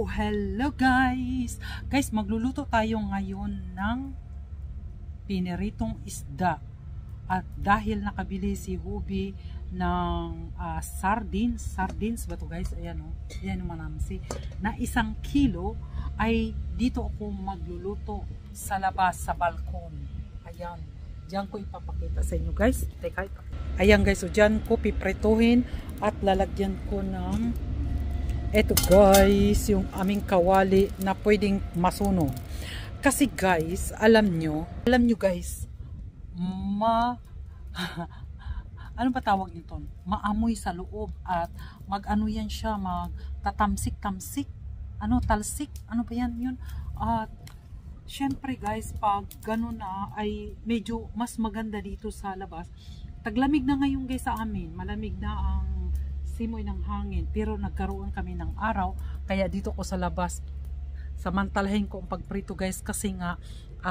Hello guys! Guys, magluluto tayo ngayon ng piniritong isda. At dahil nakabili si Hubi ng sardines ba to guys? Ayan o, ayan yung manamsi. Na 1 kilo ay dito ako magluluto sa labas sa balkon. Ayan, diyan ko ipapakita sa inyo guys. Teka, ayan guys, so diyan ko piprituhin at lalagyan ko ng eto guys, yung aming kawali na pwedeng masunog. Kasi guys, alam nyo guys, ano ba tawag nito? Maamoy sa loob at mag-ano yan siya, magtatamsik-tamsik, talsik, ano ba yan yun? At syempre guys, pag gano'n na ay medyo mas maganda dito sa labas. Taglamig na ngayon guys sa amin, malamig na ang simoy ng hangin, pero nagkaroon kami ng araw, kaya dito ko sa labas samantalahin ko ang pagprito guys, kasi nga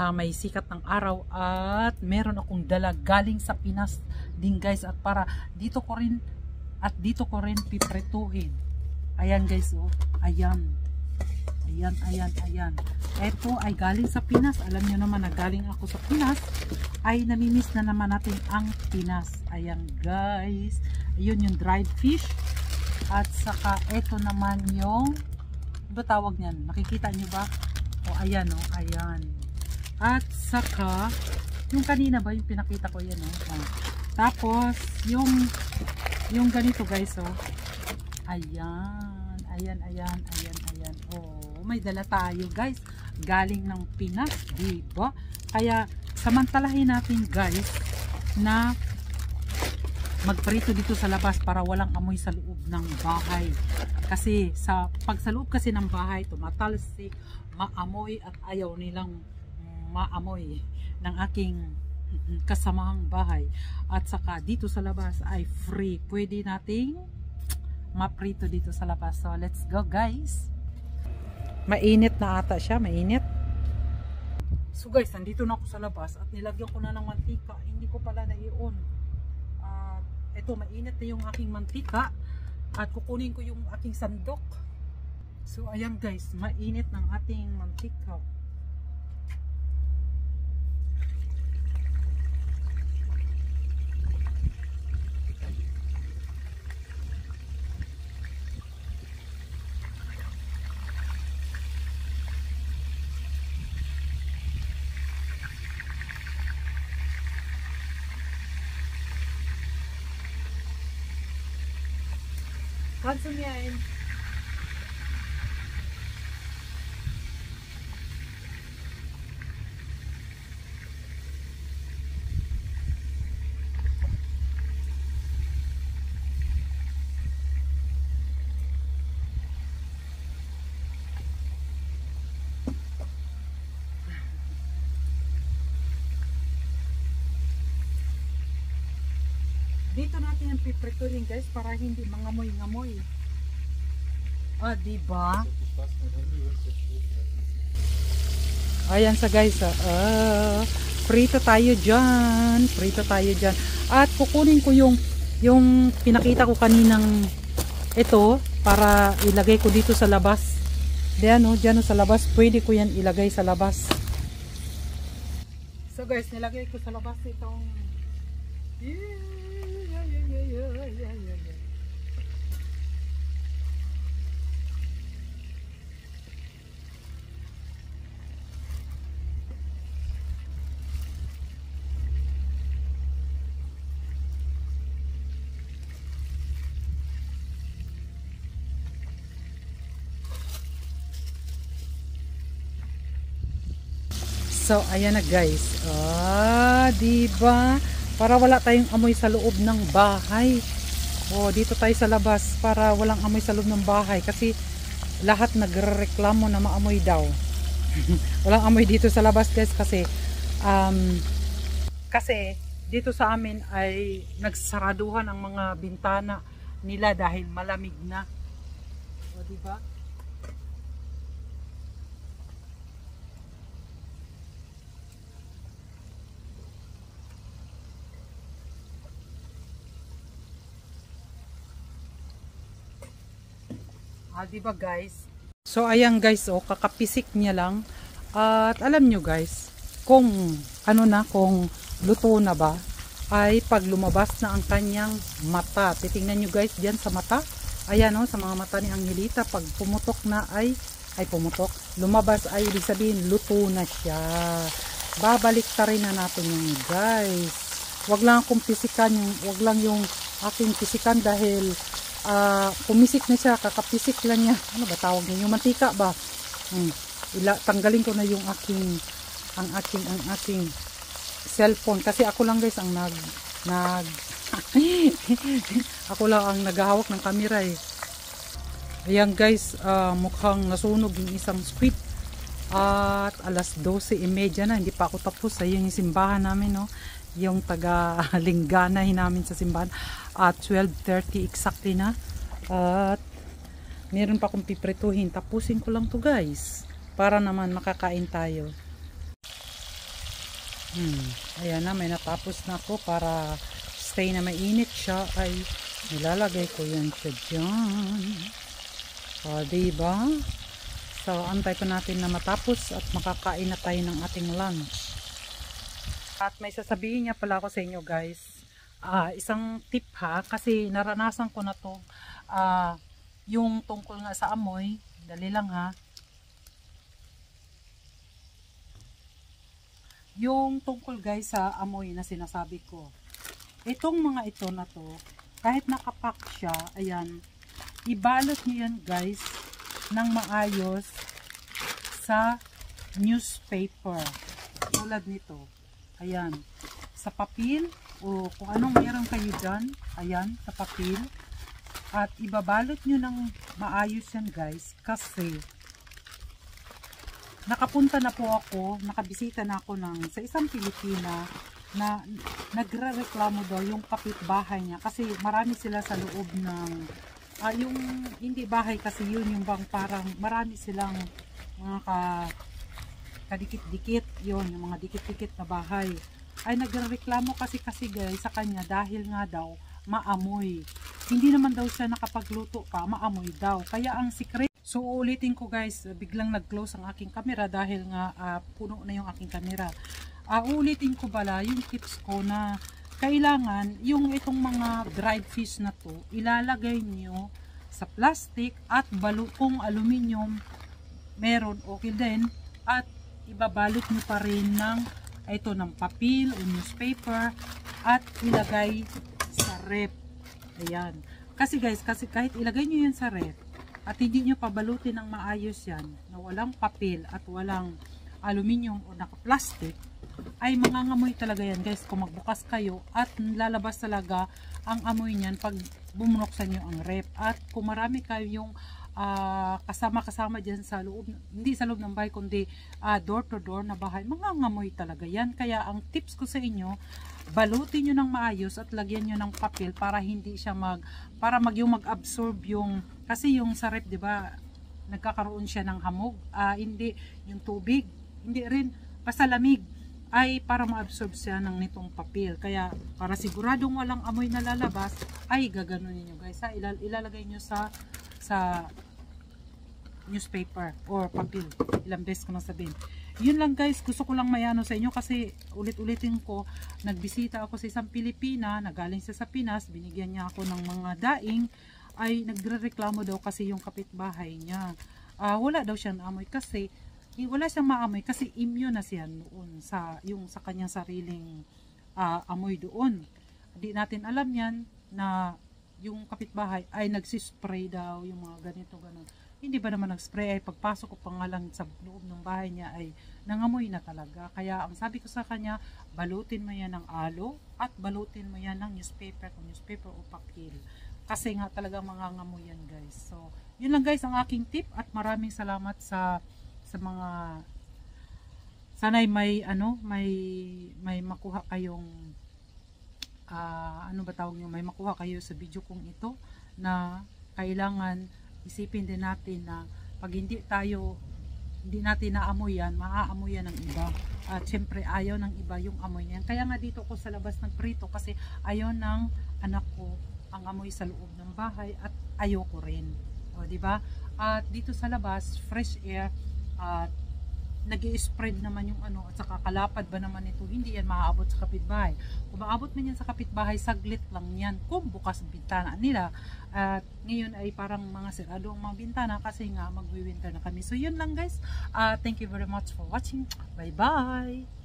may sikat ng araw at meron akong dala galing sa Pinas din guys, at para dito ko rin piprituhin. Ayan guys, oh, ayan, eto ay galing sa Pinas. Alam nyo naman na galing ako sa Pinas, ay namimiss na naman natin ang Pinas. Ayan guys, ayun yung dried fish, at saka eto naman yung, ano ba tawag niyan? Nakikita nyo ba? O ayan, o ayan, at saka yung kanina ba yung pinakita ko, yan o. Tapos yung ganito guys, o ayan, oh, may dala tayo guys galing ng Pinas, diba? Kaya samantalahin natin guys na magprito dito sa labas para walang amoy sa loob ng bahay, kasi pag sa loob kasi ng bahay tumatalsik, maamoy, at ayaw nilang maamoy ng aking kasamahang bahay. At saka dito sa labas ay free, pwede nating maprito dito sa labas. So let's go guys. Mainit na ata siya, mainit. So guys, nandito na ako sa labas at nilagyan ko na ng mantika. Hindi ko pala na-i-on. Ito, mainit na yung aking mantika at kukunin ko yung aking sandok. So ayan guys, mainit ng ating mantika. Handsome yan. Dito natin ang piprituhin guys para hindi mangamoy-ngamoy. Diba? Ayan sa guys, prito tayo dyan. At kukunin ko yung pinakita ko kaninang ito para ilagay ko dito sa labas. Diyan sa labas, pwede ko yan ilagay sa labas. So guys, nilagay ko sa labas itong so ayan na guys, diba? Para wala tayong amoy sa loob ng bahay. Dito tayo sa labas para walang amoy sa loob ng bahay, kasi lahat nagrereklamo na maamoy daw. Walang amoy dito sa labas guys, kasi dito sa amin ay nagsaraduhan ang mga bintana nila dahil malamig na. Diba? Diba guys? So ayan guys, oh, kakapisik niya lang. At alam nyo guys, kung ano na, kung luto na ba, ay pag lumabas na ang kanyang mata. Titingnan nyo guys diyan sa mata. Ayan oh, sa mga mata ni Angelita, pag pumutok na ay pumutok, lumabas ay ibig sabihin luto na siya. Babalik ta rin na natin yung guys. Wag lang akong pisikan, wag lang yung aking pisikan dahil pumisik na siya, kakapisik lang niya. Ano ba tawag niya? Yung mantika ba? Tanggalin ko na yung ang aking cellphone kasi ako lang guys ang ako lang ang naghahawak ng camera eh. Ayan guys, mukhang nasunog yung isang squid at alas 12:30 na, hindi pa ako tapos. Ayun yung simbahan namin, no? Yung taga-lingganahin namin sa simbahan at 12:30 exactly na. At meron pa akong piprituhin, tapusin ko lang to guys para naman makakain tayo. Ayan na, may natapos na ako. Para stay na mainit siya ay nilalagay ko yan siya dyan. Diba? So antay pa natin na matapos at makakain na tayo ng ating lunch. At may sasabihin niya pala ako sa inyo guys, isang tip ha, kasi naranasan ko na to, yung tungkol nga sa amoy. Dali lang ha. Yung tungkol guys sa amoy na sinasabi ko, itong mga ito na to, kahit nakapack siya, ayan, ibalot niyo yan guys ng maayos sa newspaper tulad nito. Ayan, sa papel o kung anong meron kayo dyan, ayan, sa papel. At ibabalot nyo ng maayos yan guys, kasi nakapunta na po ako, nakabisita na ako sa isang Pilipina na nagre-reklamo daw yung kapitbahay niya kasi marami sila sa loob ng yung hindi bahay kasi yun, yung bang parang marami silang mga kadikit-dikit, yun, yung mga dikit-dikit na bahay. Ay nagrereklamo kasi guys sa kanya dahil nga daw maamoy. Hindi naman daw siya nakapagluto pa, maamoy daw. Kaya ang secret, so ulitin ko guys, biglang nag-close ang aking camera dahil nga puno na yung aking camera. Ulitin ko pala yung tips ko na kailangan yung itong mga dried fish na to, ilalagay nyo sa plastic at kung aluminium meron, okay din, at ibabalot nyo pa rin ng papel o newspaper at ilagay sa ref. Ayan. Kasi guys, kahit ilagay nyo yan sa ref at hindi nyo pabalutin ng maayos yan, na walang papel at walang aluminium o naka-plastic, ay mangangamoy talaga yan guys kung magbukas kayo at lalabas talaga ang amoy niyan pag bumunoksan nyo ang ref. At kung marami kayong kasama dyan sa loob, hindi sa loob ng bahay kundi door to door na bahay, mangangamoy talaga yan. Kaya ang tips ko sa inyo, balutin nyo ng maayos at lagyan nyo ng papel para hindi siya mag-absorb yung, kasi yung sa ref diba nagkakaroon siya ng hamog, hindi yung tubig, hindi rin basta lamig, ay para ma-absorb siya ng nitong papel. Kaya para siguradong walang amoy na lalabas, ay gaganon niyo guys ha, ilalagay nyo sa newspaper or papel. Ilang beses ko na sabihin. Yun lang guys, gusto ko lang mayano sa inyo kasi ulit-ulitin ko, nagbisita ako sa isang Pilipina na galing sa Pinas, binigyan niya ako ng mga daing, ay nagrereklamo daw kasi yung kapitbahay niya. Wala daw siyang amoy kasi wala siyang maamoy kasi immune na siya noon sa kanyang sariling amoy doon. Hindi natin alam yan na yung kapitbahay ay nagsispray daw yung mga ganito ganon. Hindi ba naman nag-spray, ay pagpasok ko pa nga lang sa loob ng bahay niya ay nangamoy na talaga. Kaya ang sabi ko sa kanya, balutin mo yan ng alo at balutin mo yan ng newspaper o papel. Kasi nga talaga mangangamoy yan guys. So, yun lang guys ang aking tip at maraming salamat sa mga sana'y may makuha kayong may makuha kayo sa video kong ito na kailangan isipin din natin na pag hindi natin naamoy yan, maaamoy yan ng iba. At syempre ayaw ng iba yung amoy niyan. Kaya nga dito ko sa labas nagprito kasi ayaw ng anak ko ang amoy sa loob ng bahay at ayaw ko rin. O di ba? At dito sa labas, fresh air, at nag-i-spread naman yung ano, at saka kalapad ba naman ito, hindi yan maaabot sa kapitbahay. Kung maabot man yan sa kapitbahay, saglit lang yan kung bukas ang bintana nila. At ngayon ay parang mga sirado ang mga bintana kasi nga magwi-winter na kami. So yun lang guys, thank you very much for watching. Bye bye!